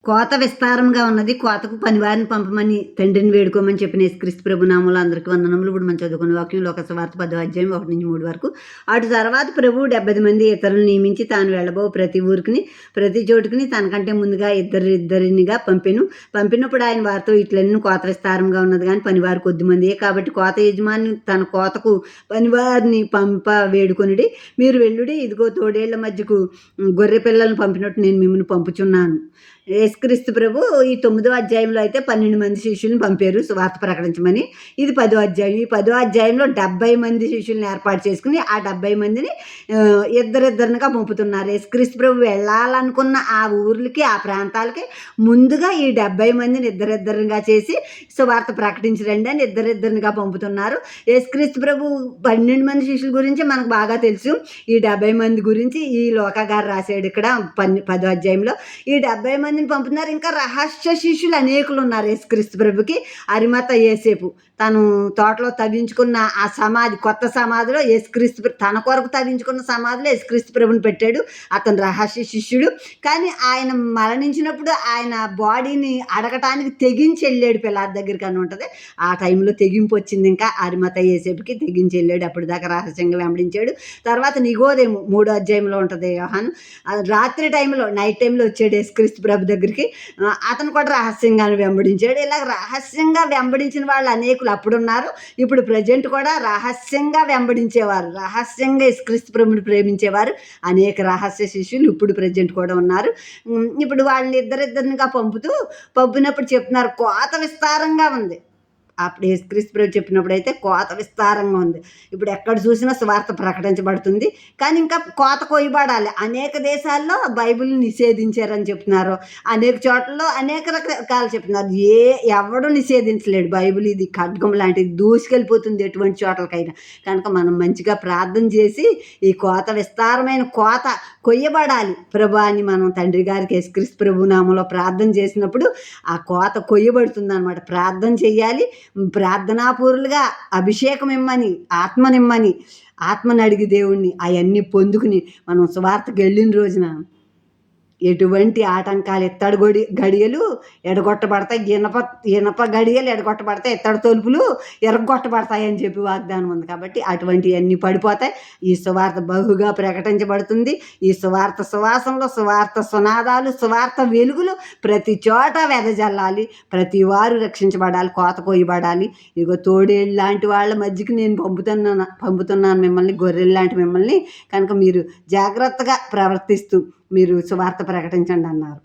కోత విస్తారంగా ఉన్నది. కోతకు పనివారిని పంపమని తండ్రిని వేడుకోమని చెప్పిన యేసుక్రీస్తు ప్రభు నామములో అందరికి వందనములు. ఇప్పుడు మనం చదువుకున్న వాక్యం లోక సువార్త 10వ అధ్యాయం 1-3 వరకు. అటు తర్వాత ప్రభువు 70 మంది ఇతరులను నియమించి తాను వెళ్ళబో ప్రతి ఊరికిని, ప్రతి చోటుకిని తనకంటే ముందుగా ఇద్దరినిగా పంపినప్పుడు ఆయన వారితో ఇట్లన్నీ కోత విస్తారంగా ఉన్నది గాని పనివారు కొద్దిమందియే. కాబట్టి కోత యజమాని తన కోతకు పనివారిని వేడుకొనుడి. మీరు వెళ్ళుడి. ఇదిగో తోడేళ్ల మధ్యకు గొర్రె పిల్లలను పంపినట్టు నేను మిమ్మల్ని పంపుచున్నాను. యేసుక్రీస్తు ప్రభు ఈ 9వ అధ్యాయంలో అయితే 12 మంది శిష్యులను పంపారు సువార్త ప్రకటించమని. ఇది 10వ అధ్యాయం. ఈ 10వ అధ్యాయంలో 70 మంది శిష్యులను ఏర్పాటు చేసుకుని ఆ 70 మందిని ఇద్దరిద్దరినిగా పంపుతున్నారు. యేసుక్రీస్తు ప్రభు వెళ్ళాలనుకున్న ఆ ఊర్లకి, ఆ ప్రాంతాలకి ముందుగా ఈ 70 మందిని ఇద్దరిద్దరినిగా చేసి సువార్త ప్రకటించరండి అని ఇద్దరిద్దరినిగా పంపుతున్నారు. యేసుక్రీస్తు ప్రభు 12 మంది శిష్యుల గురించి మనకు బాగా తెలుసు. ఈ 70 మంది గురించి ఈ లోకా గారు రాశాడు ఇక్కడ 10వ అధ్యాయంలో. ఈ 70 మందిని పంపుతున్నారు. ఇంకా రహస్య శిష్యులు అనేకులు ఉన్నారు యేసుక్రీస్తు ప్రభుకి. అరిమత యేసేపు తను తోటలో తవ్వించుకున్న ఆ సమాధి, కొత్త సమాధిలో యేసుక్రీస్తు తన కొరకు తవ్వించుకున్న సమాధిలో యేసుక్రీస్తు ప్రభుని పెట్టాడు. అతను రహస్య శిష్యుడు. కానీ ఆయన మరణించినప్పుడు ఆయన బాడీని అడగటానికి తెగించి వెళ్ళాడు పిలాతు దగ్గరికి అని ఉంటుంది. ఆ టైంలో తెగింపు వచ్చింది. ఇంకా అరిమత యేసేపుకి తెగించి వెళ్ళాడు. అప్పటిదాకా రహస్యంగా వెంబడించాడు. తర్వాత నిగోదేము 3వ అధ్యాయంలో ఉంటుంది. యోహాను రాత్రి టైంలో, నైట్ టైంలో వచ్చాడు యేసుక్రీస్తు ప్రభు దగ్గరికి. అతను కూడా రహస్యంగా వెంబడించాడు. ఇలా రహస్యంగా వెంబడించిన వాళ్ళు అనేకులు అప్పుడున్నారు. ఇప్పుడు ప్రజెంట్ కూడా రహస్యంగా వెంబడించేవారు, రహస్యంగా యేసుక్రీస్తు ప్రభుని ప్రేమించేవారు అనేక రహస్య శిష్యులు ఇప్పుడు ప్రజెంట్ కూడా ఉన్నారు. ఇప్పుడు వాళ్ళని ఇద్దరిద్దరినిగా పంపినప్పుడు చెప్తున్నారు కోత విస్తారంగా ఉంది. అప్పుడు యేసుక్రీస్తు ప్రభు చెప్పినప్పుడు అయితే కోత విస్తారంగా ఉంది. ఇప్పుడు ఎక్కడ చూసినా సువార్త ప్రకటించబడుతుంది. కానీ ఇంకా కోత కొయ్యబడాలి. అనేక దేశాల్లో బైబిల్ని నిషేధించారని చెప్తున్నారు. అనేక చోట్లలో అనేక రకాలు చెప్తున్నారు. ఎవడు నిషేధించలేడు. బైబిల్ ఇది ఖడ్గం లాంటిది, దూసుకెళ్ళిపోతుంది ఎటువంటి చోట్లకైనా. కనుక మనం మంచిగా ప్రార్థన చేసి ఈ కోత విస్తారమైన కోత కొయ్యబడాలి ప్రభు అని మనం తండ్రి గారికి యేసుక్రీస్తు ప్రభు నామంలో ప్రార్థన చేసినప్పుడు ఆ కోత కొయ్యబడుతుంది అన్నమాట. ప్రార్థన చెయ్యాలి. ప్రార్థనాపూరులుగా అభిషేకం ఇమ్మని, ఆత్మనిమ్మని, ఆత్మని అడిగి దేవుణ్ణి అవన్నీ పొందుకుని మనం సువార్తకు వెళ్ళిన రోజున ఎటువంటి ఆటంకాలు, ఎత్తడి గడియలు ఎడగొట్టబడతాయి, ఇనప గడియలు ఎడగొట్టబడతాయి, ఎత్తడి తలుపులు ఎరగొట్టబడతాయి అని చెప్పి వాగ్దానం ఉంది. కాబట్టి అటువంటివన్నీ పడిపోతాయి. ఈ సువార్త బహుగా ప్రకటించబడుతుంది. ఈ సువార్త సువాసంలో, సువార్త సునాదాలు, సువార్త వెలుగులు ప్రతి చోట వెదజల్లాలి. ప్రతి వారు రక్షించబడాలి, కోత కోయబడాలి. ఇగో తోడేళ్ళు లాంటి వాళ్ళ మధ్యకి నేను పంపుతున్నాను మిమ్మల్ని, గొర్రెలు లాంటి మిమ్మల్ని. కనుక మీరు జాగ్రత్తగా ప్రవర్తిస్తూ మీరు సువార్త ప్రకటించండి అన్నారు.